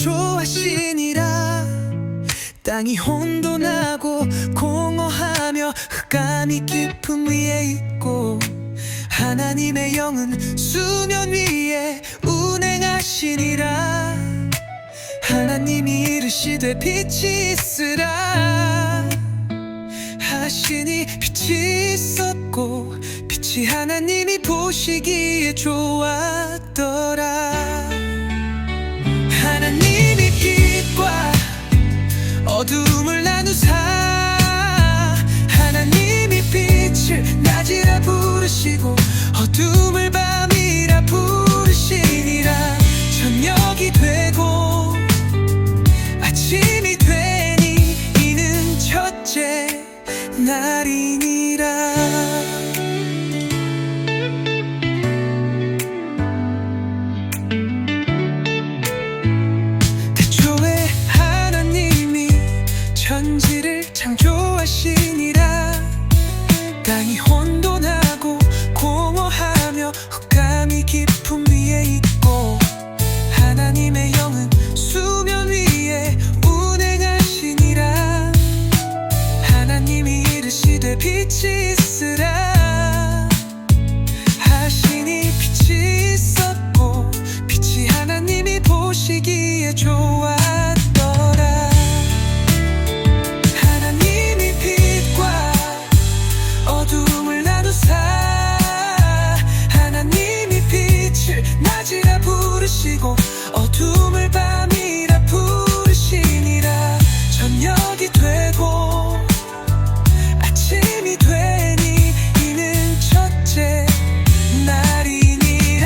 창조하시니라. 땅이 혼돈하고 공허하며 흑암이 깊음 위에 있고, 하나님의 영은 수면 위에 운행하시니라. 하나님이 이르시되 빛이 있으라 하시니 빛이 있었고, 빛이 하나님이 보시기에 좋았더라. 하나님이 빛과 어둠을 나누사 하나님이 빛을 낮이라 부르시고 어둠을 밤이라 부르시니라. 저녁이 되고 아침이 되니 이는 첫째 날이니라. 태초에 하나님이 천지를 창조하시니라. 땅이 혼돈하고 공허하며 흑암이 깊음 위에 있고, 하나님의 영은 수면 위에 운행하시니라. 하나님이 이르시되 빛이 있으라 하시니 빛이 있었고, 빛이 하나님이 보시기에 좋았더라. 하나님이 빛과 어둠을 나누사 하나님이 빛을 낮이라 부르시고 어둠을 밤이라 부르시니라. 저녁이 되고 아침이 되니 이는 첫째 날이니라.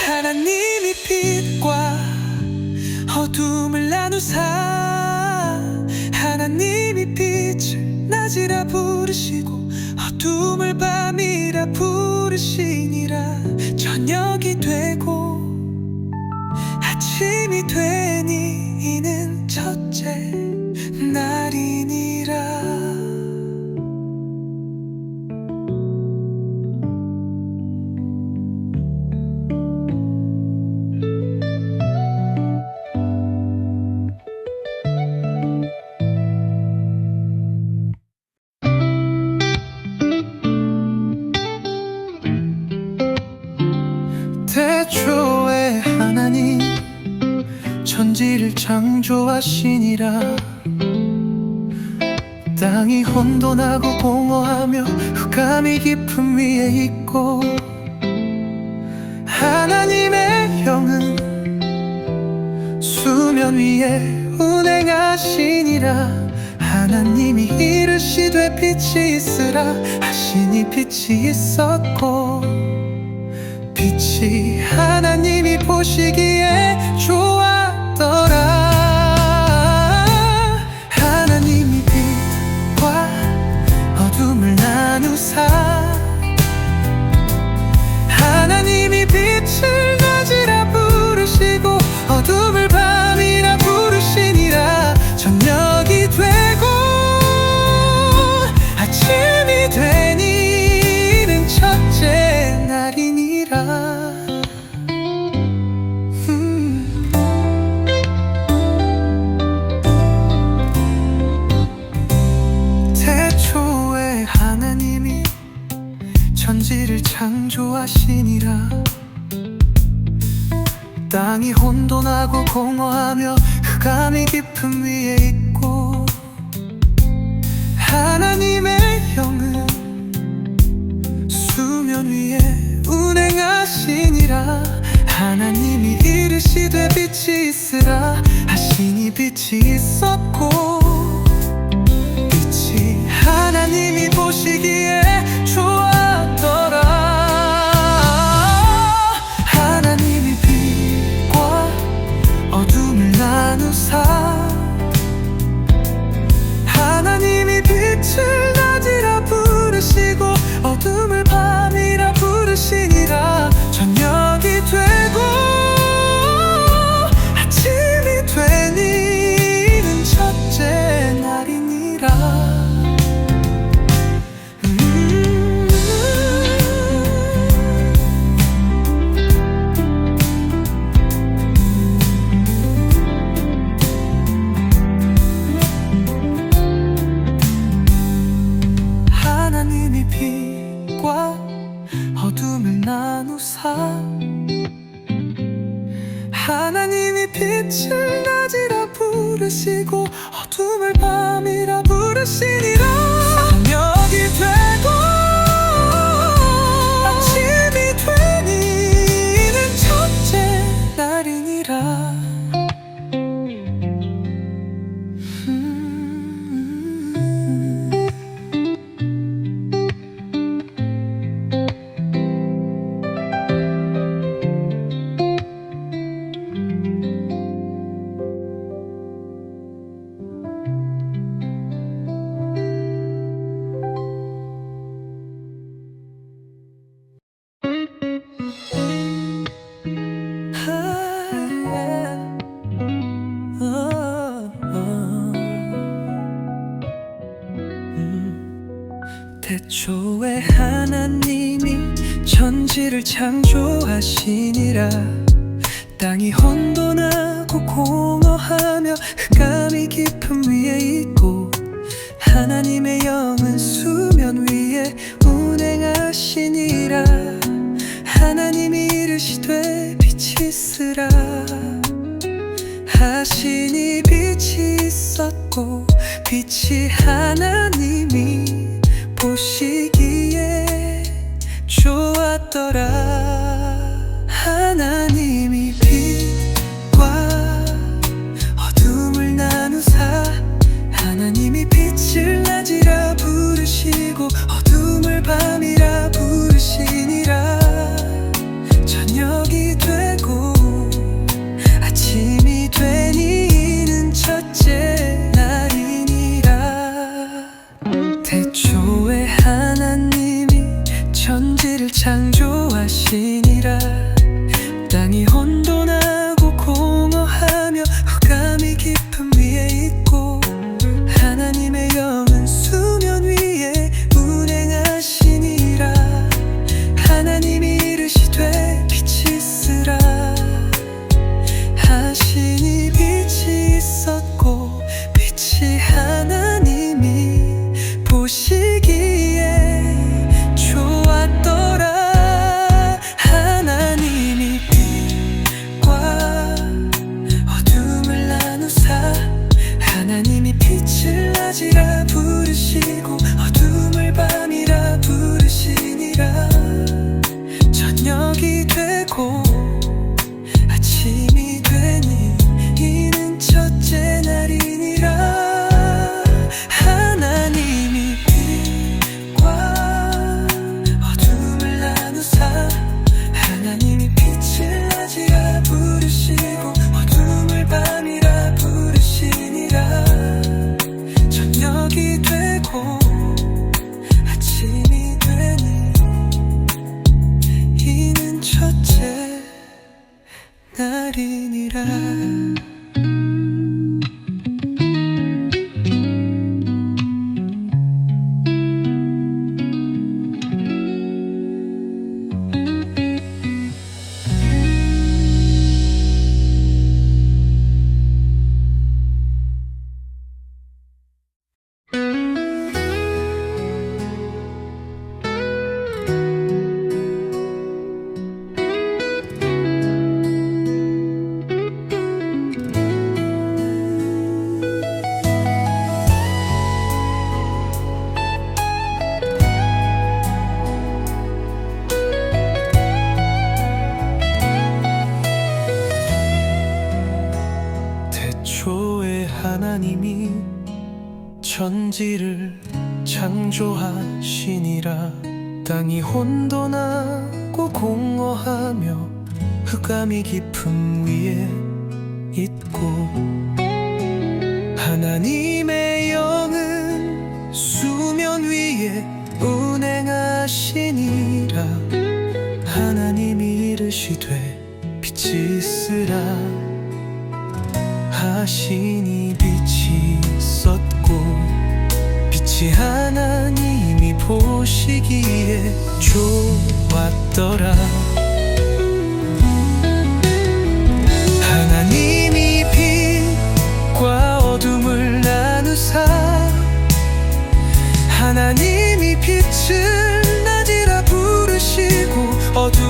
하나님이 빛과 어둠을 나누사 하나님이 빛을 낮이라 부르시고 어둠을 밤이라 부르시니라. 저녁이 되고 아침이 되니 이는 첫째 날이니라. 태초에 하나님 천지를 창조하시니라. 땅이 혼돈하고 공허하며 흑암이 깊음 위에 있고, 하나님의 영은 수면 위에 운행하시니라. 하나님이 이르시되 빛이 있으라 하시니 빛이 있었고, 빛이 하나님이 보시기에 좋았더라. 하나님이 빛과 어둠을 나누사 하나님이 빛을 낮이라 부르시고 어둠을 밤이라 부르시니라. 저녁이 되고 아침이 되니 이는 첫째 날이니라. 태초에 하나님이 천지를 창조하시니라. 땅이 혼돈하고 공허하며 흑암이 깊음 위에 있고, 하나님의 영은 수면 위에 운행하시니라. 하나님이 이르시되 빛이 있으라 하시니 빛이 있었고, 빛이 하나님이 보시기에 좋았더라. 하나님이 빛과 어둠을 나누사 하나님이 빛을 낮이라 부르시고 어둠을 밤이라 부르시니라. 저녁이 되고 아침이 되니 이는 첫째 날이니라. 나누사 하나님이 빛을 낮이라 부르시고 어둠을 밤이라 부르시니라. 저녁이 되고 아침이 되니 이는 첫째 날이니라. 태초에 하나님이 천지를 창조하시니라. 땅이 혼돈하고 공허하며 흑암이 깊음 위에 있고 하나님의 영은 수면 위에 운행하시니라. 하나님이 이르시되 빛이 있으라 하시니 빛이 있었고 빛이 하나님이 보시기에 좋았더라. 하나님이 빛과 어둠을 나누사 하나님이 빛을 낮이라 부르시고 어둠을 밤이라 부르시니라. 저녁이 되고 아침이 되니 이는 첫째 날이니라. 태초에 하나님이 천지를 창조하시니라. 땅이 혼돈하고 공허하며 흑암이 깊음 위에 있고 하나님의 영은 수면 위에 운행하시니라. 하나님이 이르시되 빛이 있으라 하시니 빛이 있었고 빛이 하나님이 보시기에 좋았더라. 하나님이 빛과 어둠을 나누사 하나님이 빛을 낮이라 부르시고 어둠을 밤이라 부르시니라. 저녁이 되고 아침이 되니 이는 첫째 날이니라. 하나님이 빛과 어둠을 나누사 하나님이 빛을 낮이라 부르시고 어둠을 밤이라 부르시니라. 저녁이 되고 아침이 되니 이는 첫째 날이니라. 태초에 하나님이 천지를 창조하시니라. 땅이 혼돈하고 공허하며 흑암이 깊음 위에 있고 하나님의 영은 수면 위에 운행하시니라. 하나님이 이르시되 빛이 있으라 하시니 빛이 있었고 빛이 하나님이 보시기에 좋았더라. 하나님이 빛과 어둠을 나누사 하나님이 빛을 낮이라 부르시고 어둠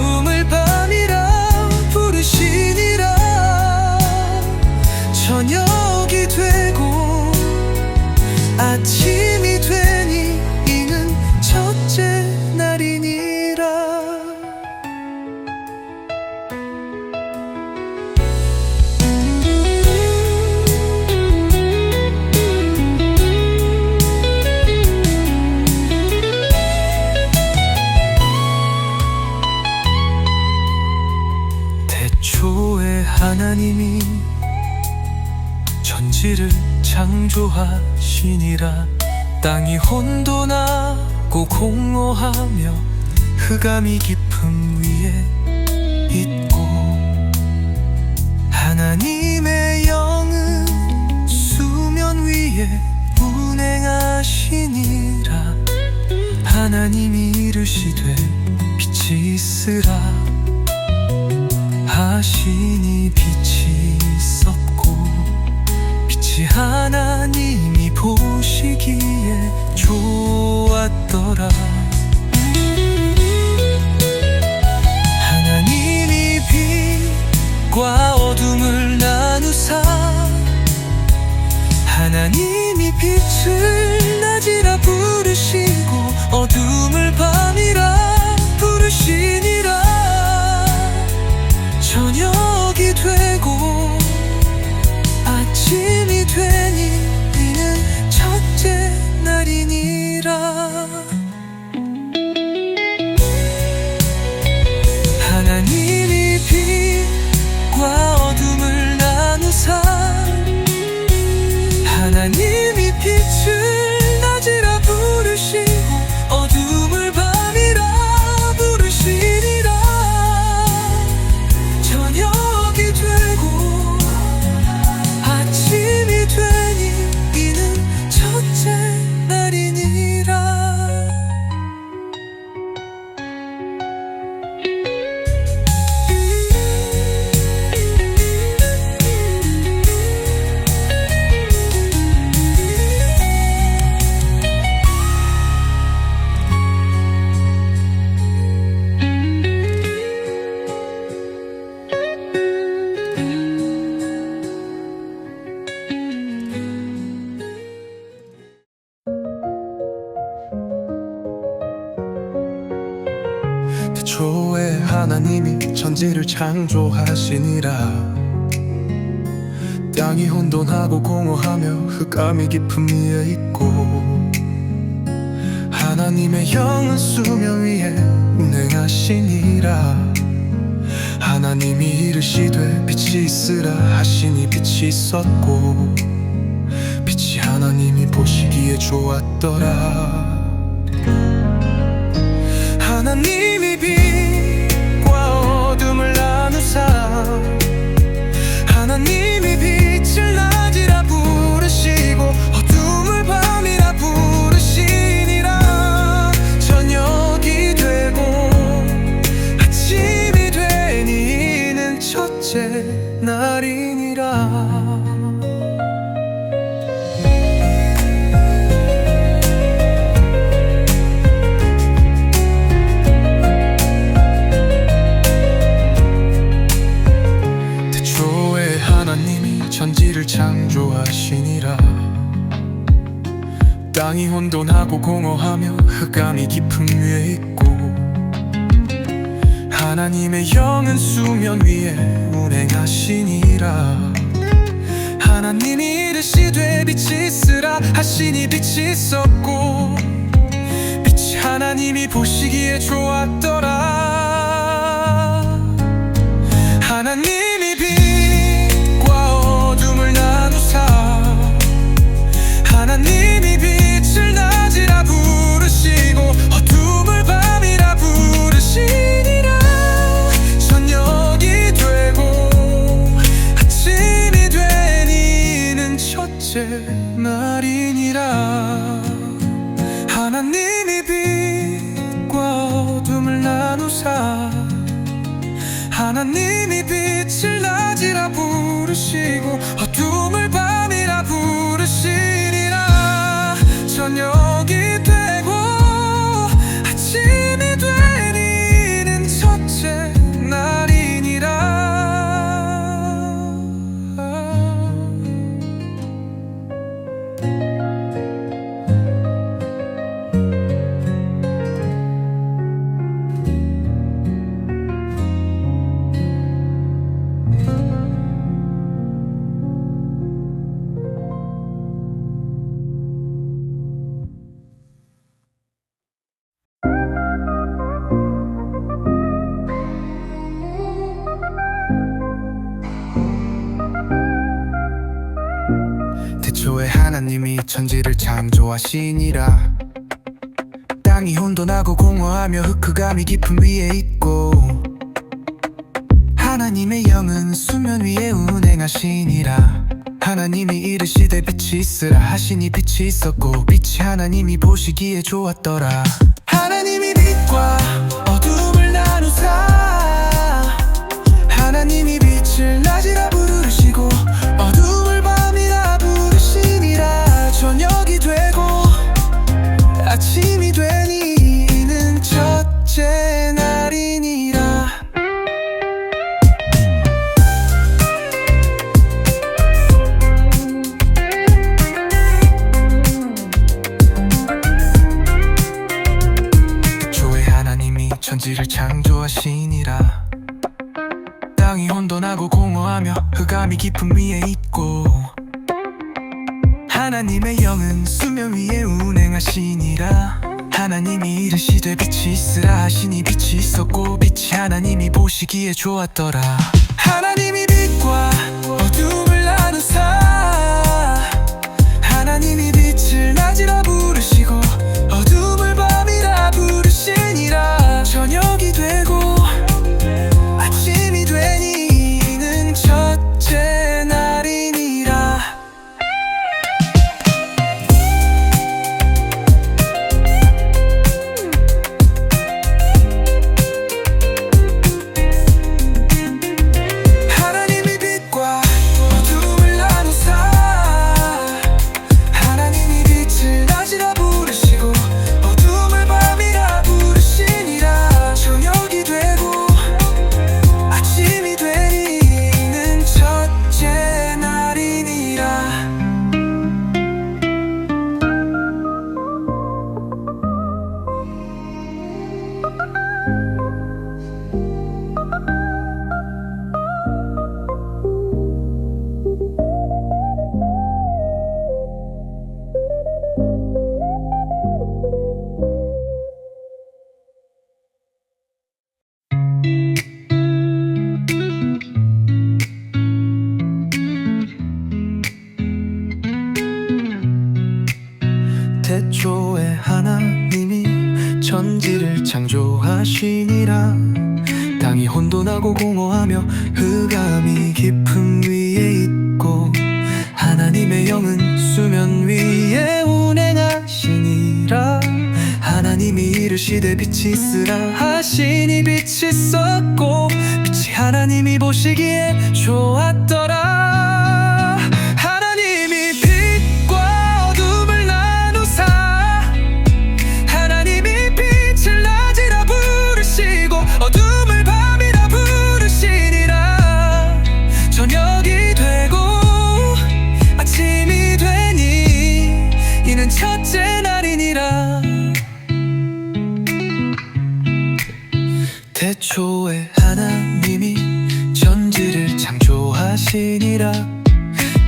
하나님이 천지를 창조하시니라. 땅이 혼돈하고 공허하며 흑암이 깊음 위에 있고, 하나님의 영은 수면 위에 운행하시니라. 하나님이 이르시되 빛이 있으라 하시니 빛이 있었고, 빛이 하나님이 보시기에 좋았더라. 하나님이 빛과 어둠을 나누사, 하나님이 빛을 낮이라 부르시고 어둠을 밤이라 부르시니라. 저녁이 되고 아침이 되니 이는 첫째 날이니라. 하나님이 빛과 어둠을 나누사, 하나님이 빛을 낮이라 부르시고 어둠을 밤이라 부르시니라. 저녁이 되고 아침이 되니 이는 첫째 날이니라. 태초에 하나님이 천지를 창조하시니라. 땅이 혼돈하고 공허하며 흑암이 깊음 위에 있고, 하나님의 영은 수면 위에 운행하시니라. 하나님이 이르시되 빛이 있으라 하시니 빛이 있었고, 빛이 하나님이 보시기에 좋았더라. 하나님이 빛과 어둠을 나누사, 하나님이 빛을 낮이라 부르시고 어둠을 밤이라 부르시니라. 저녁이 되고 아침이 되니 이는 첫째 날이니라. 천지를 창조하시니라. 땅이 혼돈하고 공허하며 흑암이 깊음 위에 있고, 하나님의 영은 수면 위에 운행하시니라. 하나님이 이르시되 빛이 있으라 하시니 빛이 있었고, 빛이 하나님이 보시기에 좋았더라. 하나님이 어둠을 나누사, 하나님이 빛을 낮이라 부르시고 어둠을 밤이라 부르시니라. 저녁이 되고 아침이 되니 이는 첫째 날이니라. 하나님이 빛과 어둠을 나누사, 하나님이 빛을 낮이라 부르시고 어둠을 밤이라 부르시니라. 저녁이 되고 아침이 되니 이는 첫째 날이니라. 하나님이 천지를 창조하시니라. 땅이 혼돈하고 공허하며 흑흑함이 깊음 위에 있고 하나님의 영은 수면 위에 운행하시니라. 하나님이 이르시되 빛이 있으라 하시니 빛이 있었고 빛이 하나님이 보시기에 좋았더라. 하나님이 빛과 어둠을 나누사 하나님이 빛을 낮이라 부르시고 어둠을 밤이라 부르시니라. 저녁이 되고 아침이 되니 이는 첫째 날이니라. 초에 하나님이 천지를 창조하시니라. 땅이 혼돈하고 공허하며 흑암이 깊음 위에 있고 하나님의 영은 수면 위에 운행하시니라. 하나님이 이르시되 빛이 있으라 하시니 빛이 있었고 빛이 하나님이 보시기에 좋았더라. 하나님이 빛과 어둠을 나누사 하나님이 빛을 낮이라 부르시고 어둠을 밤이라 부르시니라. 저녁이 되고 아침이 되니 이는 첫째 날이니라. 하나님이 빛과 어둠을 나누사 하나님이 빛을 낮이라 부르시고 어둠을 밤이라 부르시니라. 저녁이 되고 아침이 되니 이는 첫째 날이니라. 태초에 하나님이 천지를 창조하시니라. 땅이 혼돈하고 공허하며 흑암이 깊음 위에 있고 하나님의 영은 수면 위에 운행하시니라. 하나님이 이르시되 빛이 있으라 하시니 빛이 있었고 빛이 하나님이 보시기에 좋았더라. 하나님이 빛과 어둠을 나누사 하나님이 빛을 낮이라 부르시고 어둠을 밤이라 부르시니라. 저녁이 되고 아침이 되니 이는 첫째 날이니라. 태초에 하나님이 천지를 창조하시니라.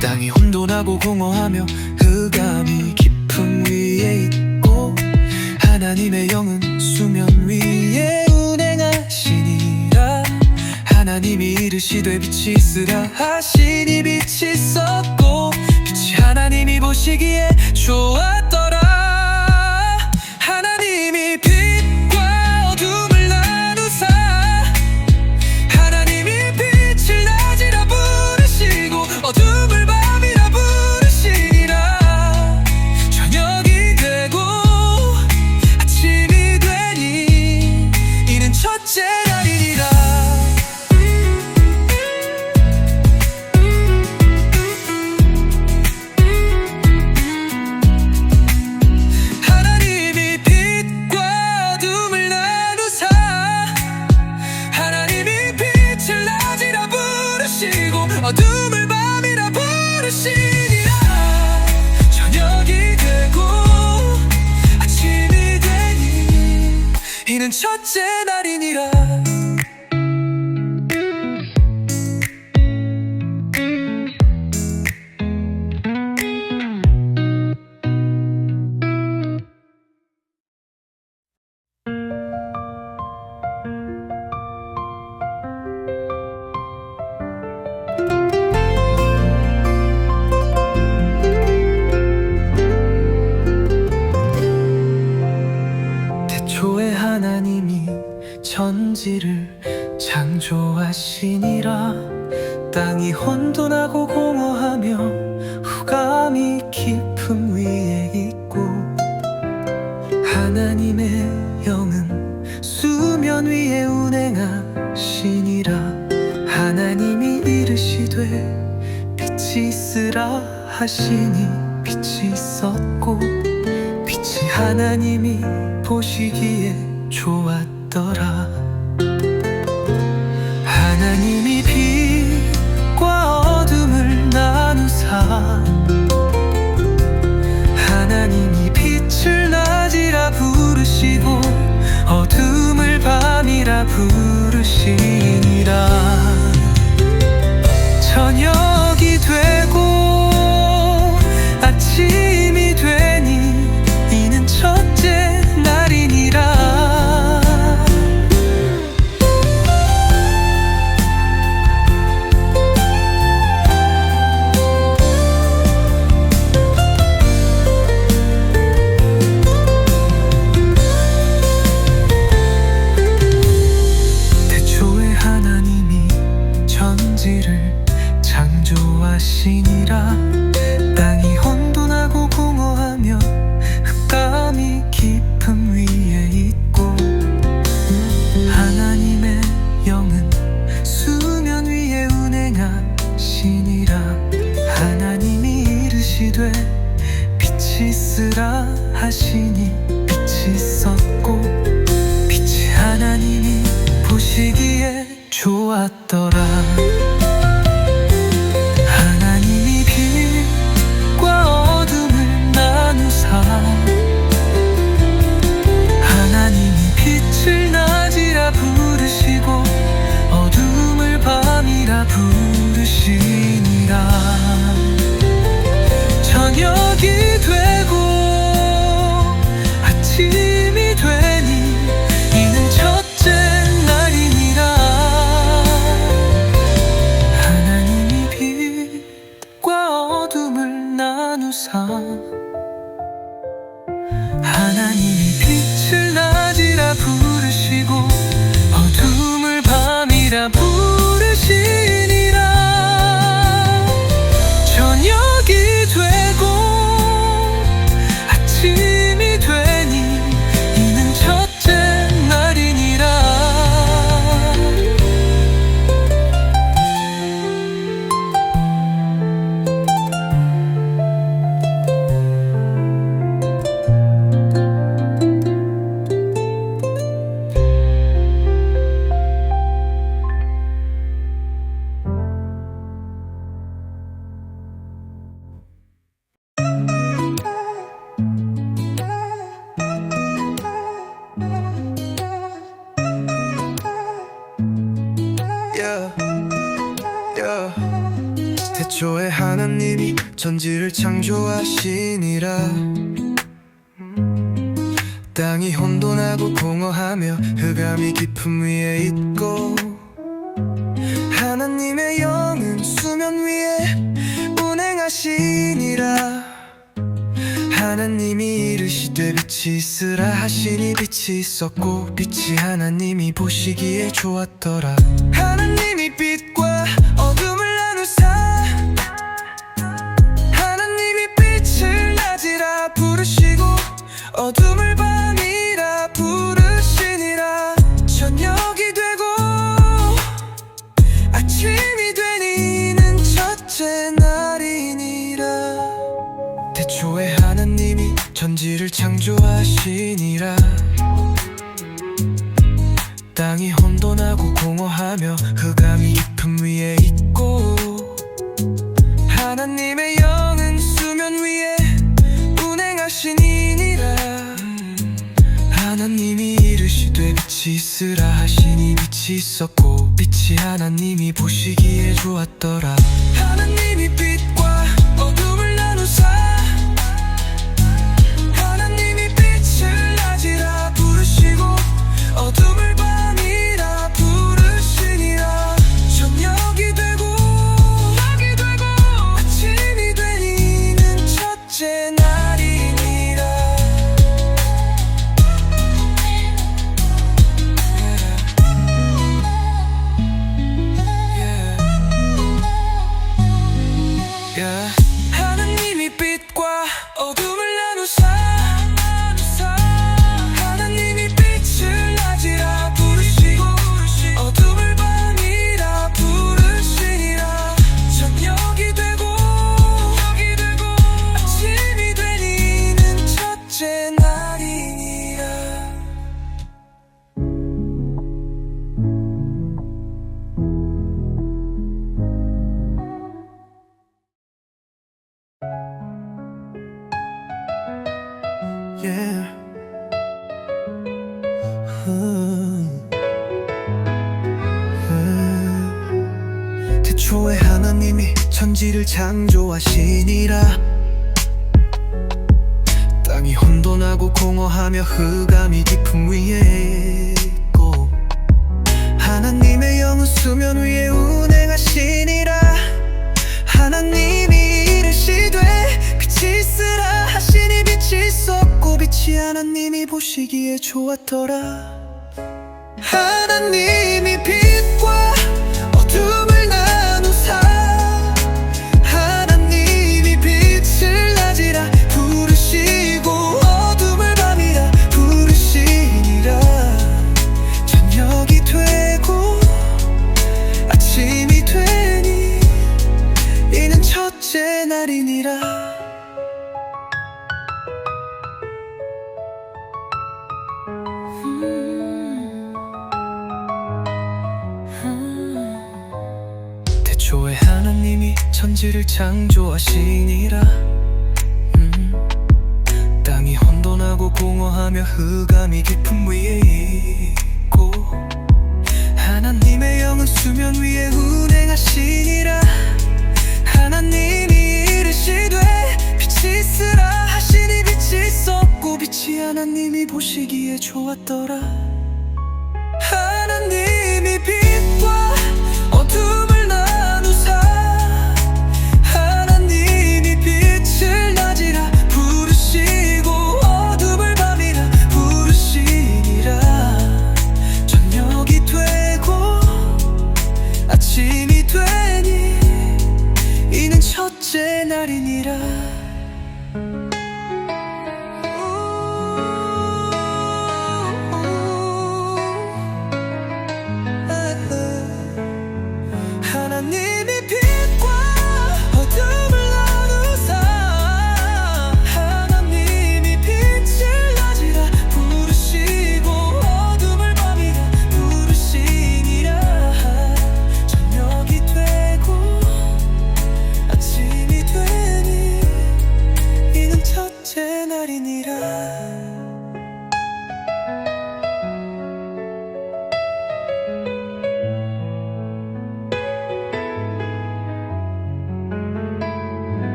땅이 혼돈하고 공허하며 흑암이 깊음 위에 있고 하나님의 영은 수면 위에 운행하시니라. 하나님이 이르시되 빛이 있으라 하시니 빛이 있었고 빛이 하나님이 보시기에 좋았더라. 하나님이 빛과 어둠을 나누사 하나님이 빛을 낮이라 부르시고 어둠을 밤이라 부르시니라. 저녁이 되고 아침이 되니 이는 첫째 날이니라. 하나님이 빛과 어둠을 나누사 하나님이 빛을 낮이라 부르시고 어둠을 밤이라 부르시니라. 저녁이 되고 아침이 되니 이는 첫째 날이니라. 천지를 창조하시니라. 땅이 혼돈하고 공허하며 흑암이 깊음 위에 있고, 하나님의 영은 수면 위에 운행하시니라. 하나님이 이르시되 빛이 있으라 하시니 빛이 있었고, 빛이 하나님이 보시기에 좋았더라. 하나님이 빛과 어둠을 나누사, 하나님이 빛을 낮이라 부르시고 어둠을 밤이라 부르시니라. 저녁이 되고 아침이 되니 이는 첫째 날이니라. 태초에 하나님이 천지를 창조하시니라. 땅이 혼돈하고 공허하며 흑암이 깊음 위에 있고, 하나님의 영은 수면 위에 운행하시니라. 하나님이 이르시되 빛이 있으라 하시니 빛이 있었고, 빛이 하나님이 보시기에 좋았더라. 하나님이 빛과 어둠을 나누사, 하나님이 빛을 낮이라 부르시고 어둠을 밤이라 부르시니라. 저녁이 되고 아침이 되니 이는 첫째 날이니라. 하나님이 빛과 어둠을 나누사, 하나님이 빛을 낮이라 부르시고 어둠을 밤이라 부르시니라. 저녁이 되고 아침이 되니 이는 첫째 날이니라. 태초에 하나님이 천지를 창조하시니라. 땅이 혼돈하고 공허하며 흑암이 깊음 위에 있고, 하나님의 영은 수면 위에 운행하시니라. 하나님이 이르시되 빛이 있으라 하시니 빛이 있었고, 빛이 하나님이 보시기에 좋았더라. 하나님이 빛과 어둠을 나누사, 하나님이 빛을 낮이라 부르시고 어둠을 밤이라 부르시니라. 저녁이 되고 아침이 되니는 첫째 날이니라. 태초에 하나님이 천지를 창조하시니라. 땅이 혼돈하고 공허하며 흑암이 깊음 위에 있고, 하나님의 영은 수면 위에 운행하시니라. 하나님이 이르시되 빛이 있으라 하시니 빛이 있었고, 빛이 하나님이 보시기에 좋았더라. 하나님이 빛과 어둠을 나누사, 하나님이 빛을 낮이라 부르시고 어둠을 밤이라 부르시니라. 저녁이 되고 아침이 되니는 첫째 날이니라. yeah. 태초에 하나님이 천지를 창조하시니라. 땅이 혼돈하고 공허하며 흑암이 깊음 위에 있고, 하나님의 영은 수면 위에 운행하시니라. 하나님이 이르시되 빛이 있으라 하시니 빛이 있었고, 빛이 하나님이 보시기에 좋았더라. 하나님이 빛과 어둠을 나누사 하나님이 빛을 낮이라 부르시고 어둠을 밤이라 부르시니라. 저녁이 되고 아침이 되니 이는 첫째 날이니라. 태초에 하나님이 천지를 창조하시니라. 땅이 혼돈하고 공허하며 흑암이 깊음 위에 있고, 하나님의 영은 수면 위에 운행하시니라. 하나님이 이르시되 빛이 있으라 하시니 빛이 있었고, 빛이 하나님이 보시기에 좋았더라. 하나님이 빛과 어둠을 나누사 하나님이 빛을 낮이라 부르시고 어둠을 밤이라 부르시니라. 저녁이 되고 아침이 되니 이는 첫째 날이니라. 하나님이 빛과 어둠을 나누사 하나님이 빛을 낮이라 부르시고 어둠을 밤이라 부르시니라. 저녁이 되고 아침이 되니 이는 첫째 날이니라.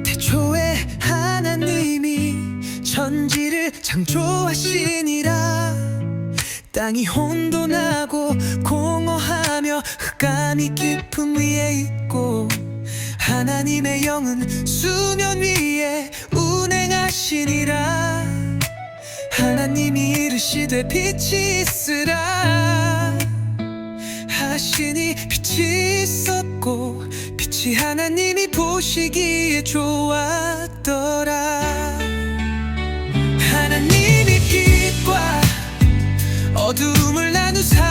태초에 하나님이 천지를 창조하시니라. 땅이 혼돈하고 공허하며 흑암이 깊음 위에 있고, 하나님의 영은 수면 위에 운행하시니라. 하나님이 이르시되 빛이 있으라 하시니 빛이 있었고, 빛이 하나님이 보시기에 좋았더라. 하나님이 빛과 어둠을 나누사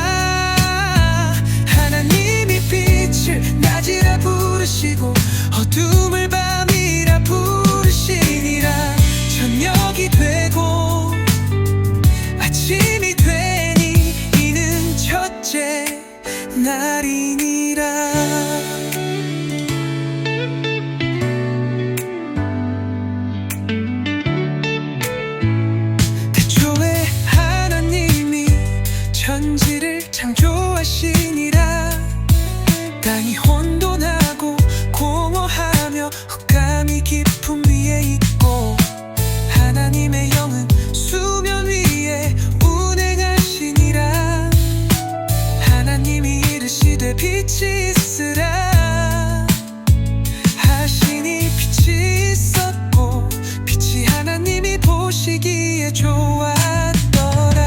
하나님이 빛을 낮이라 부르시고 어둠을 밤이라 부르시니라. 저녁이 되고 아침이 되니 이는 첫째 날이니라. 태초에 하나님이 천지를 창조하시니라. 땅이 혼돈하고 공허하며 흑암이 깊음 위에 있고, 하나님의 영은 수면 위에 운행하시니라. 하나님이 이르시되 빛이 있으라 하시니 빛이 있었고, 빛이 하나님이 보시기에 좋았더라.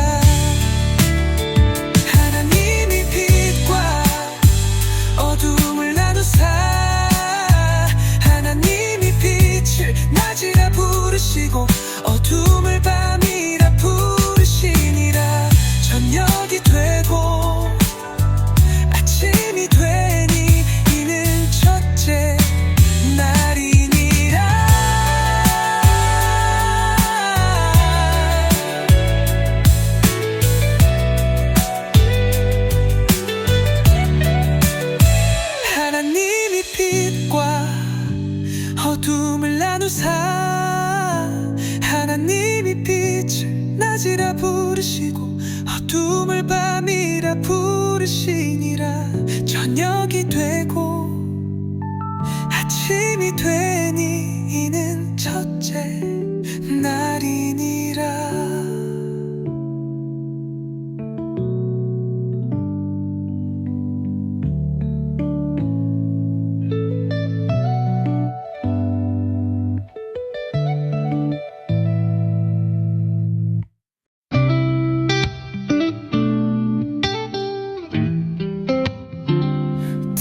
하나님이 빛과 어둠을 나누사 하나님이 빛을 낮이라 부르시고 어둠을 밤이라 부르시니라. 저녁이 되고 아침이 되니 이는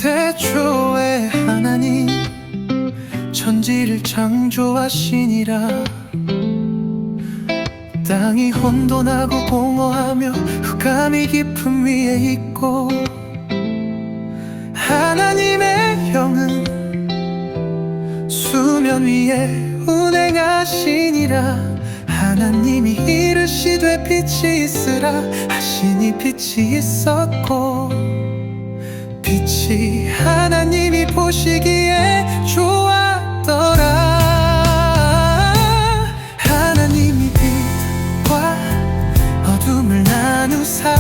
태초에 하나님 천지를 창조하시니라. 땅이 혼돈하고 공허하며 흑암이 깊음 위에 있고 하나님의 영은 수면 위에 운행하시니라. 하나님이 이르시되 빛이 있으라 하시니 빛이 있었고 빛이 하나님이 보시기에 좋았더라. 하나님이 빛과 어둠을 나누사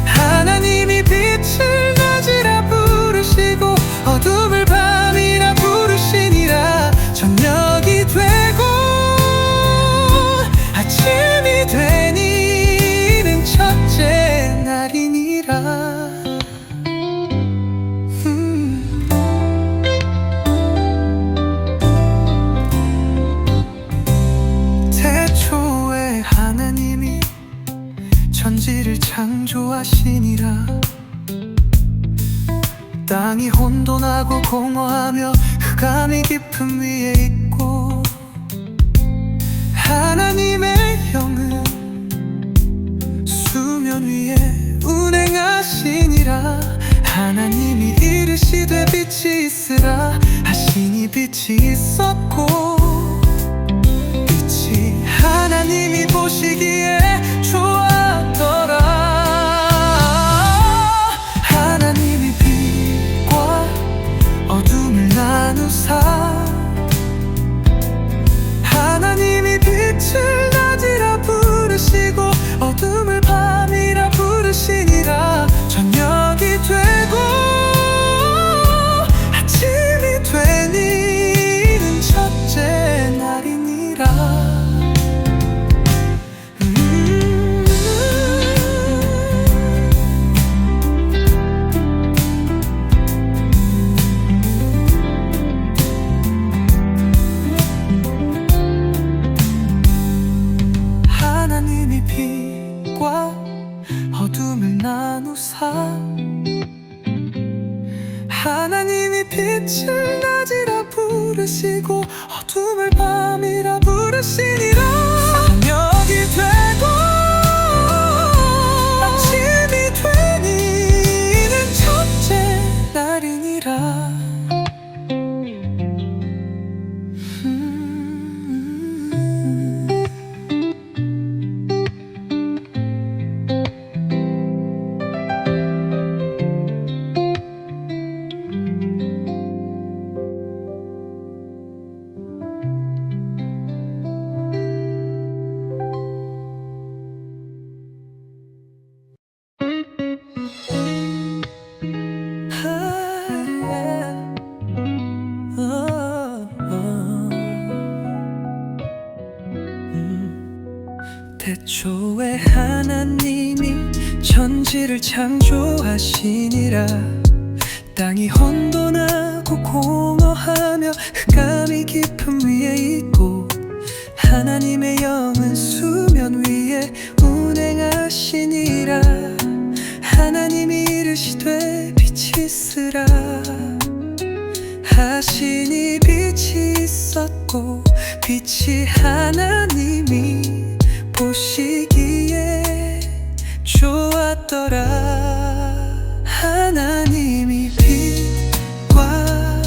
하나님이 빛을 낮이라 부르시고 어둠을 밤이라 부르시니라. 저녁이 되고 아침이 되니는 첫째 날이니라. 태초에 하나님이 천지를 창조하시니라. 땅이 혼돈하고 공허하며 흑암이 깊음 위에 있고 하나님의 영은 수면 위에 운행하시니라. 하나님이 이르시되 빛이 있으라 하시니 빛이 있었고 빛이 하나님이 보시기에 좋았더라. 하나님이 빛과 어둠을 나누사 하나님이 빛을 낮이라 부르시고 어둠을 밤이라 부르시니라. 저녁이 되고 아침이 되니는 첫째 날이니라. 하나님이 빛과 어둠을 나누사 하나님이 빛을 낮이라 부르시고 어둠을 밤이라 부르시니라. 저녁이 되고 아침이 되니는 첫째 날이니라. 태초에 하나님이 천지를 창조하시니라. 땅이 혼돈하고 공허하며 흑암이 깊음 위에 있고 하나님의 영은 수면 위에 운행하시니라. 하나님이 이르시되 빛이 있으라 하시니 빛이 있었고 빛이 하나님이 보시기에 좋았더라. 하나님이 빛과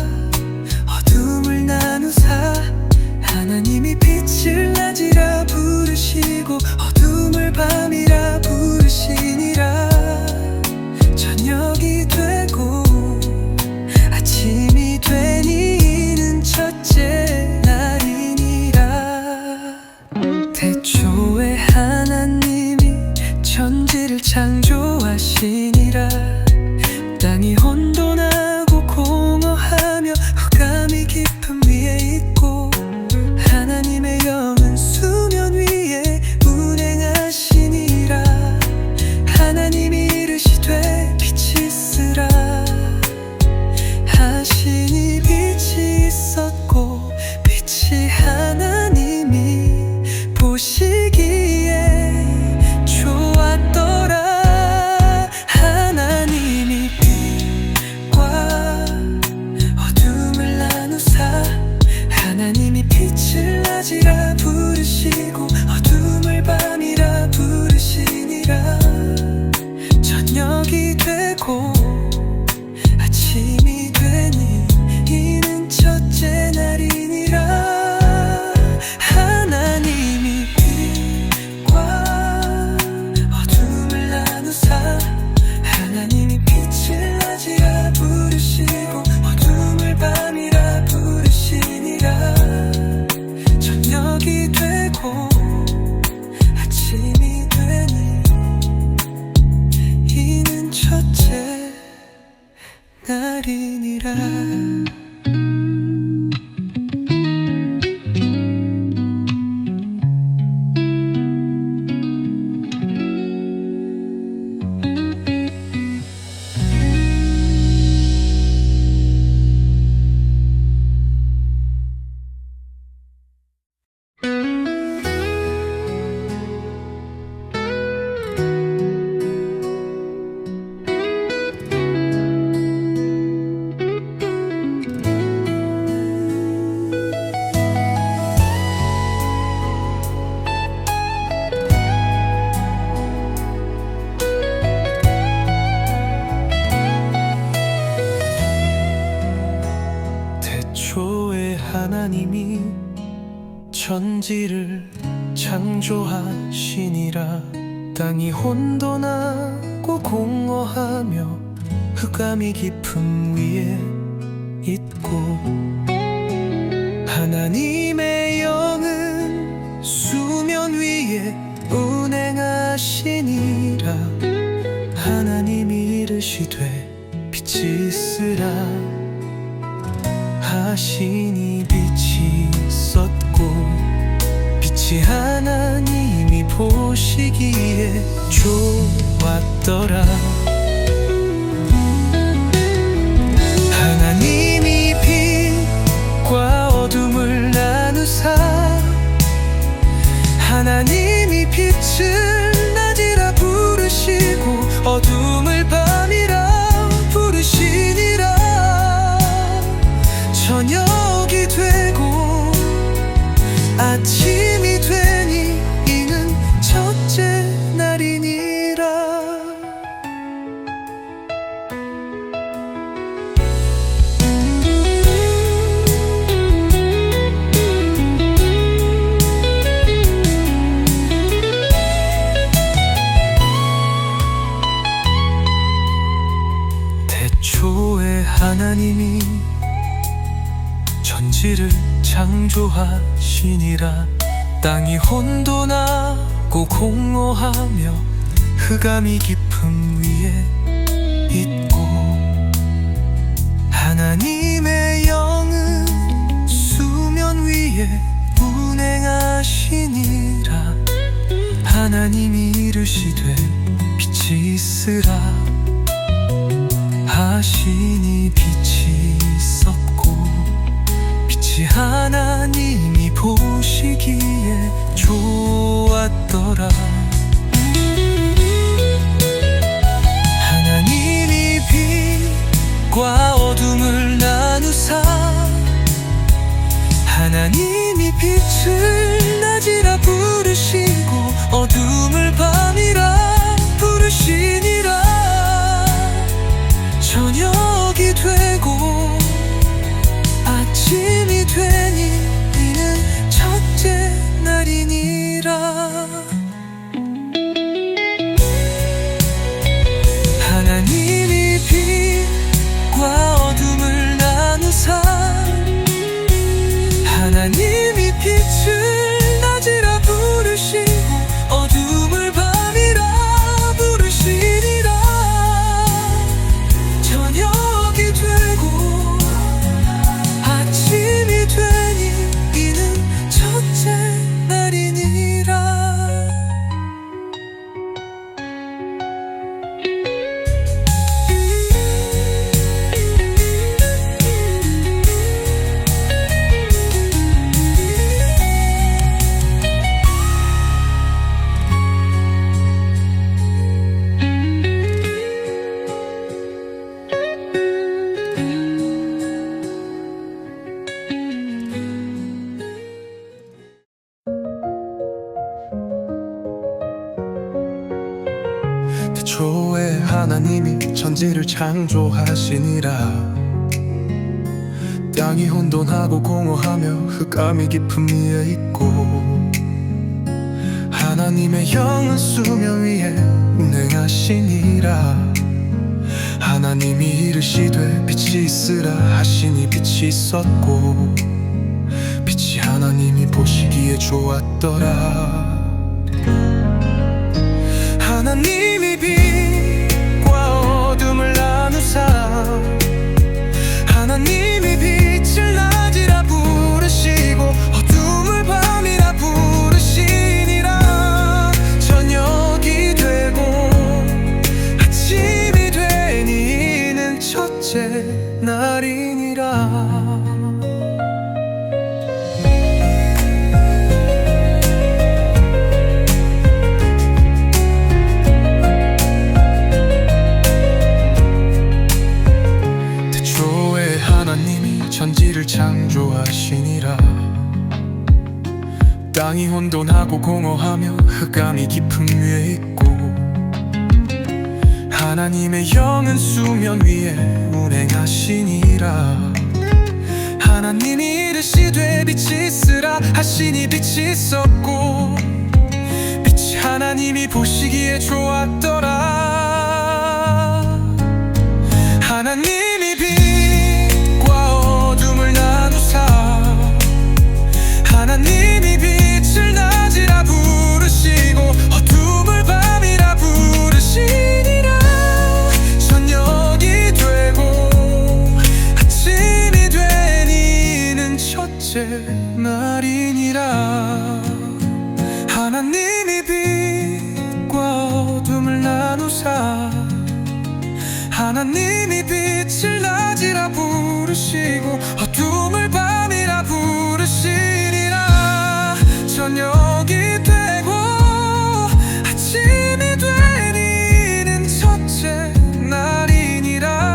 어둠을 나누사 하나님이 빛을 낮이라 부르시고 어둠을 밤이라 부르시니라. 저녁이 되고 아침이 되니 이는 첫째 날이니라. 하나님이 빛과 어둠을 나누사 하나님이 빛을 낮이라 부르시고 어둠을 밤이라 부르시니라. 저녁이 되고 아침이 되니 이는 첫째 날이니라. 태초에 하나님이 천지를 창조하시니라. 땅이 혼돈하고 공허하며 흑암이 깊음 위에 있고 하나님의 영은 수면 위에 운행하시니라. 하나님이 이르시되 빛이 있으라 하시니 빛이 있었고 빛이 하나님이 보시기에 좋았더라. 하나님이 빛과 어둠을 나누사 하나님이 빛을 낮이라 부르시고 어둠을 밤이라 부르시니라. 저녁이 되고 아침이 되니 이는 첫째 날이니라. 태초에 하나님이 천지를 창조하시니라. 땅이 혼돈하고 공허하며 흑암이 깊음 위에 있고 하나님의 영은 수면 위에 운행하시니라. 하나님이 이르시되 빛이 있으라 하시니 빛이 있었고 빛이 하나님이 보시기에 좋았더라. 하나님이 빛과 어둠을 나누사 하나님이 빛을 낮이라 부르시고 어둠을 밤이라 부르시니라. 저녁이 되고 아침이 되니 이는 첫째 날이니라. 하나님이 빛과 어둠을 나누사 하나님이 빛을 낮이라 부르시고 어둠을 밤이라 부르시니라. 저녁 천지를 창조하시니라. 땅이 혼돈하고 공허하며 흑암이 깊음 위에 있고, 하나님의 영은 수면 위에 운행하시니라. 하나님이 이르시되 빛이 있으라 하시니 빛이 있었고, 빛이 하나님이 보시기에 좋았더라. 하나님이 빛과 어둠을 나누사, 하나님이 빛을 낮이라 부르시고 어둠을 밤이라 부르시니라. 저녁이 되고 아침이 되니 이는 첫째 날이니라. 천지를 창조하시니라. 땅이 혼돈하고 공허하며 흑암이 깊음 위에 있고, 하나님의 영은 수면 위에 운행하시니라. 하나님이 이르시되 빛이 있으라 하시니 빛이 있었고, 빛이 하나님이 보시기에 좋았더라. 하나님이 하나님이 빛을 낮이라 부르시고 어둠을 밤이라 부르시니라. 저녁이 되고 아침이 되니 이는 첫째 날이니라. 하나님이 빛과 어둠을 나누사, 하나님이 빛을 낮이라 부르시고 어둠을 밤이라 부르시니라. 저녁이 되고 아침이 되니 이는 첫째 날이니라.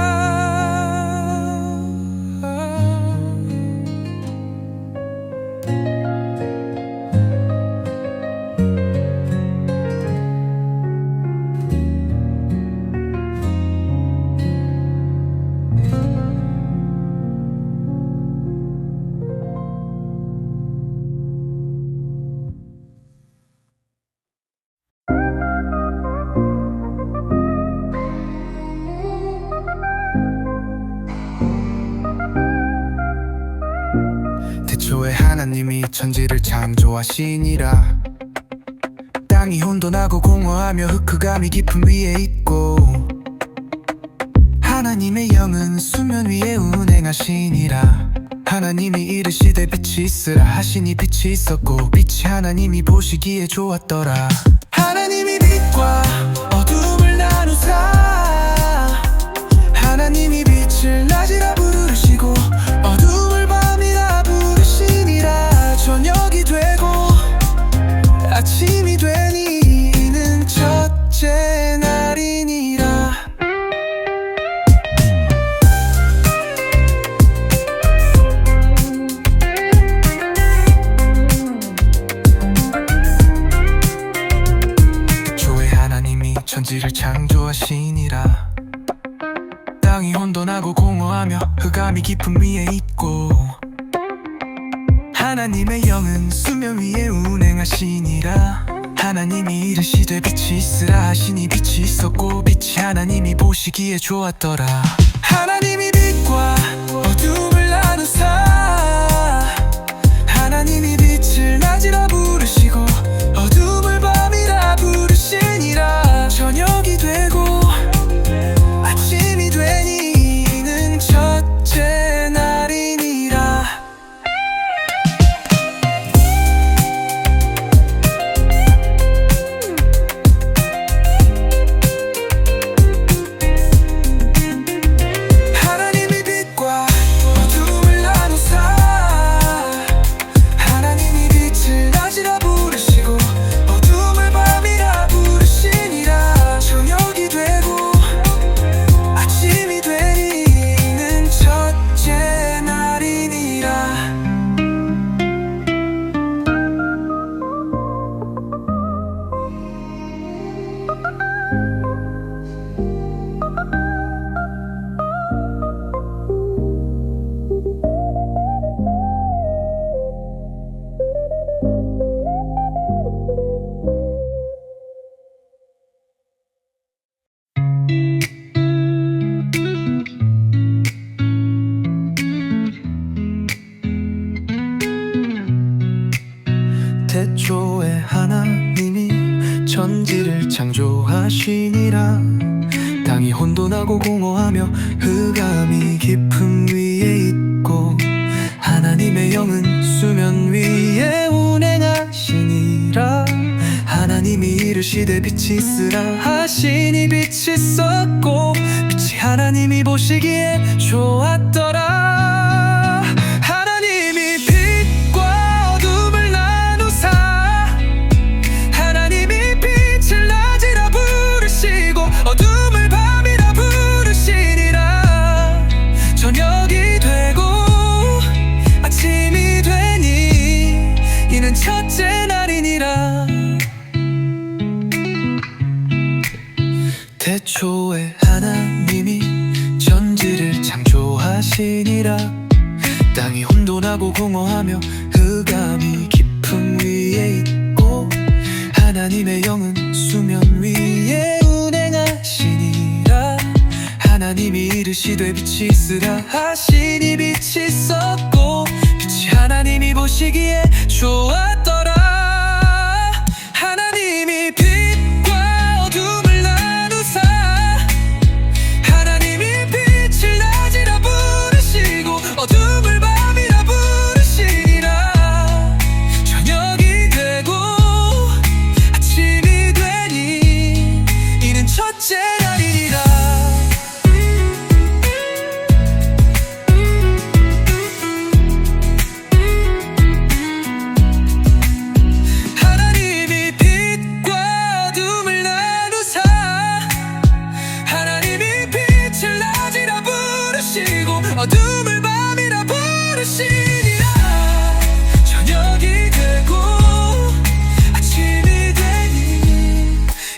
태초에 하나님이 천지를 창조하시니라. 땅이 혼돈하고 공허하며 흑암이 깊음 위에 있고, 하나님의 영은 수면 위에 운행하시니라. 하나님이 이르시되 빛이 있으라 하시니 빛이 있었고, 빛이 하나님이 보시기에 좋았더라. 하나님이 빛과 어둠을 나누사, 하나님이 빛을 낮이라 부르시고 어둠을 밤이라 부르시니라. 저녁이 되고 아침이 되니 이는 첫째 날이니라. 태초에 하나님이 천지를 창조하시니라. 땅이 혼돈하고 공허하며 흑암이 깊음 위에 있고, 하나님의 영은 수면 위에 운행하시니라. 하나님이 이르시되 빛이 있으라 하시니 빛이 있었고, 빛이 하나님이 보시기에 좋았더라. 하나님이 빛과 어둠을 나누사, 하나님이 빛을 낮이라 부르시고 어둠을 밤이라 부르시니라. 저녁이 되고 아침이 되니 이는 첫째 날이니라. 태초에 하나님이 천지를 창조하시니라. 땅이 혼돈하고 공허하며 흑암이 깊음 위에 있고 하나님의 영은 수면 위에 운행하시니라. 하나님이 이르시되 빛이 있으라 하시니 빛이 있었고 빛이 하나님이 보시기에 좋았더라. 하나님이 빛과 어둠을 나누사 하나님이 빛을 낮이라 부르시고 어둠을 밤이라 부르시니라. 저녁이 되고 아침이 되니 이는 첫째 날이니라. 태초에 하나님이 천지를 창조하시니라. 땅이 혼돈하고 공허하며 흑암이 깊음 위에 있고 하나님의 영은 수면 위에 운행하시니라. 하나님이 이르시되 빛이 있으라 하시니 빛이 있었고 빛이 하나님이 보시기에 좋았더라. 하나님이 빛과 어둠을 나누사 하나님이 빛을 낮이라 부르시고 어둠을 밤이라 부르시니라. 저녁이 되고 아침이 되니 이는 첫째 날이니라. 하나님이 빛과 어둠을 나누사 하나님이 빛을 낮이라 부르시고 어둠을 밤이라 부르시니라. 저녁이 되고 아침이 되니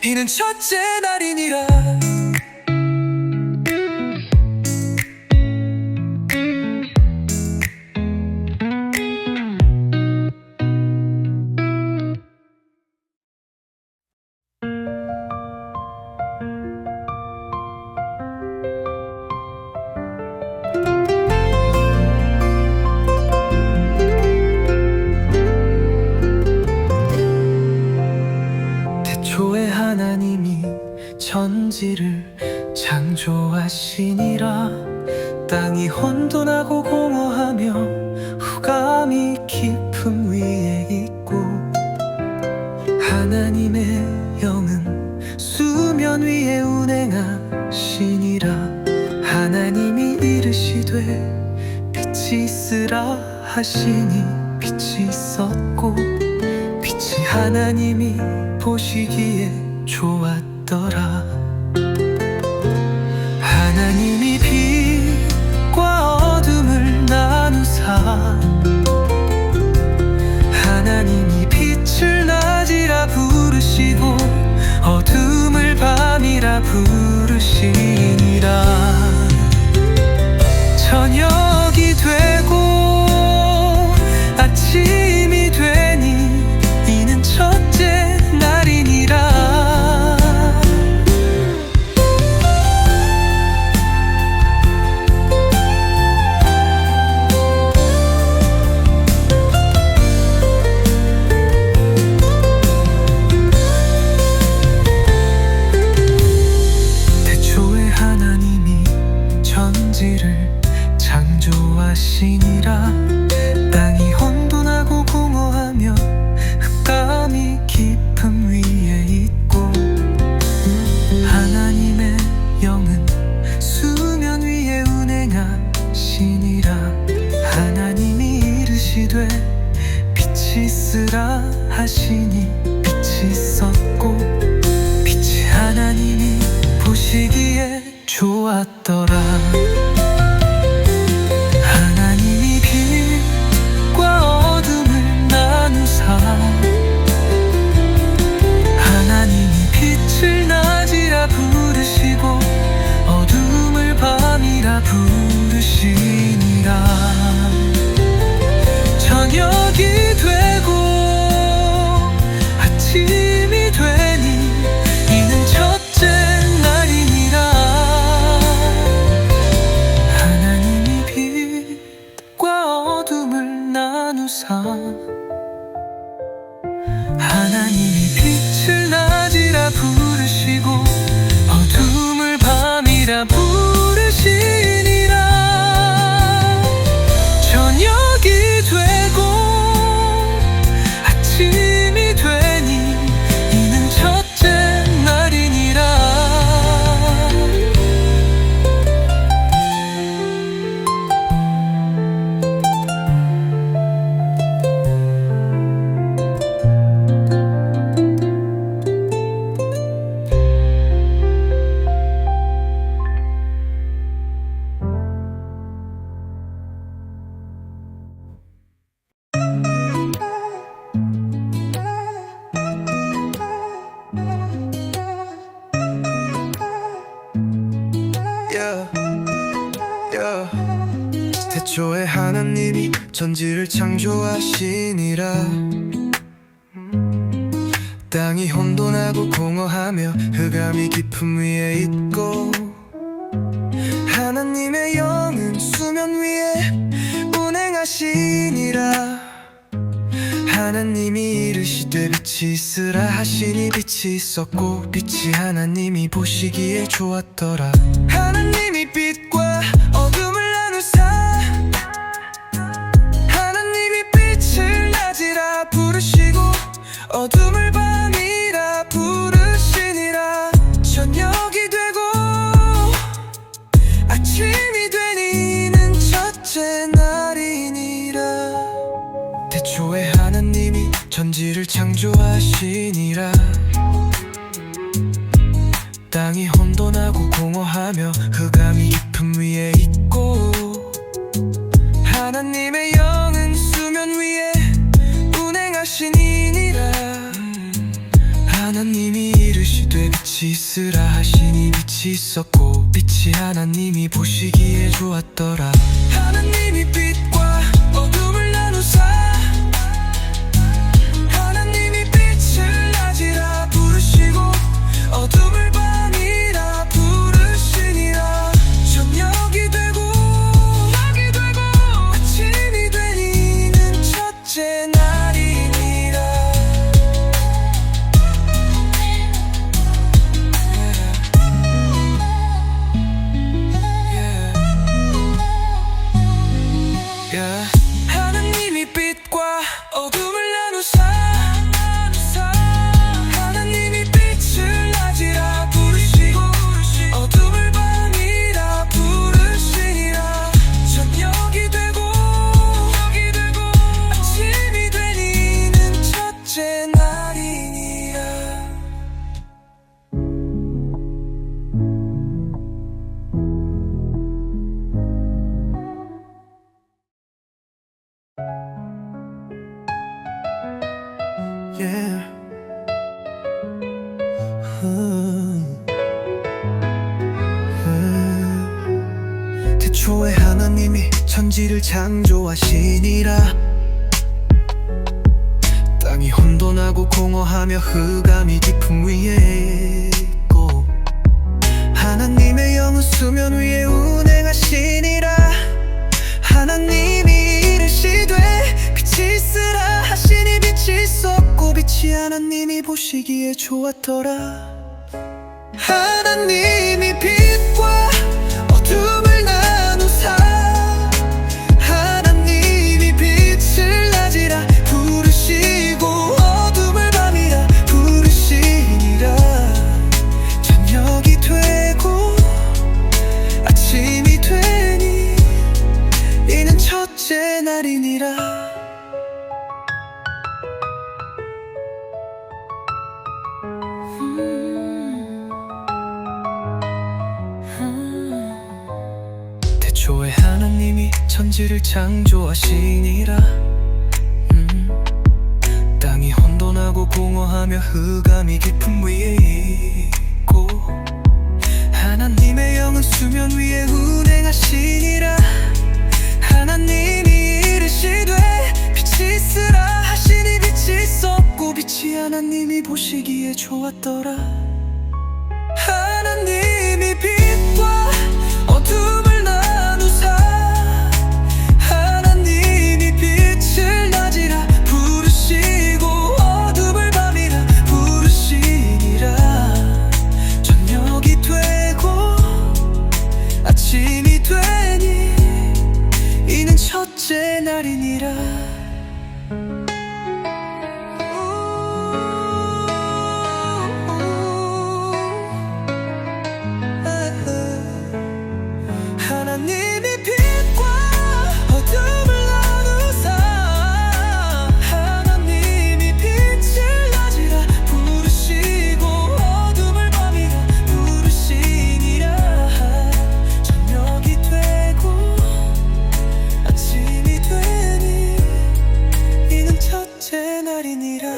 이는 첫째 날이니라. 태초에 하나님이 천지를 창조하시니라. 땅이 혼돈하고 공허하며 흑암이 깊음 위에 있고 하나님의 영은 수면 위에 운행하시니라. 하나님이 이르시되 빛이 있으라 하시니 빛이 있었고 빛이 하나님이 보시기에 좋았더라. 하나님이 빛과 어둠을 나누사 하나님이 빛을 낮이라 부르시고 어둠을 밤이라 부르시니라. 저녁이 되고 아침이 되니 이는 첫째 날이니라. 태초에 하나님이 천지를 창조하시니라. 땅이 혼돈하고 공허하며 흑암이 깊음 위에 있고 하나님의 영은 수면 위에 운행하시니라. 하나님이 이르시되 빛이 있으라 하시니 빛이 있었고 빛이 하나님이 보시기에 좋았더라. 하나님이 빛과 어둠을 나누사 하나님이 빛을 낮이라 부르시고 어둠을 밤이라 부르시니라. 저녁이 되고 아침이 되니 이는 첫째 날이니라. 하나님이 빛과 어둠을 나누사 yeah. 태초에 하나님이 천지를 창조하시니라. 땅이 혼돈하고 공허하며 흑암이 깊음 위에 있고, 하나님의 영은 수면 위에 운행하시니라. 하나님이 이르시되 빛이 있으라 하시니 빛이 있었고, 빛이 하나님이 보시기에 좋았더라. 하나님이 빛과 어둠을 나누사 하나님이 빛을 낮이라 부르시고 어둠을 밤이라 부르시니라. 저녁이 되고 아침이 되니는 첫째 날이니라. 태초에 하나님이 천지를 창조하시니라. 땅이 혼돈하고 공허하며 흑암이 깊음 위에 있고, 하나님의 영은 수면 위에 운행하시니라. 하나님이 이르시되 빛이 있으라 하시니 빛이 있었고, 빛이 하나님이 보시기에 좋았더라. 하나님이 빛과 어둠을 나누사 하나님이 빛을 낮이라 부르시고 어둠을 밤이라 부르시니라. 저녁이 되고 아침이 되니는 첫째 날이니라. 하나님이 빛과 어둠을 나누사 하나님이 빛을 낮이라 부르시고 어둠을 밤이라 부르시니라. 저녁이 되고 아침이 되니는 첫째 날이니라. Yeah. 태초에 하나님이 천지를 창조하시니라. 땅이 혼돈하고 공허하며 흑암이 깊음 위에 있고, 하나님의 영은 수면 위에 운행하시니라. 하나님이 이르시되 빛이 있으라 하시니 빛이 있었고, 빛이 하나님이 보시기에 좋았더라. 하나님이 빛과 어둠을 나누사 하나님이 빛을 낮이라 부르시고 어둠을 밤이라 부르시니라. 저녁이 되고 아침이 되니 이는 첫째 날이니라. 태초에 하나님이 천지를 창조하시니라. 땅이 혼돈하고 공허하며 흑암이 깊음 위에 있고, 하나님의 영은 수면 위에 운행하시니라. 하나님이 이르시되 빛이 있으라 하시니 빛이 있었고, 빛이 하나님이 보시기에 좋았더라. 하나님이 빛과 어둠을 나누사 하나님이 빛을 낮이라 부르시고 어둠을 밤이라 부르시니라. 저녁이 되고 아침이 되니 이는 첫째 날이니라. 하나님이 빛과 어둠을 나누사 하나님이 빛을 낮이라 부르시고 어둠을 밤이라 부르시니라. 저녁이 되고 아침이 되니 이는 첫째 날이니라.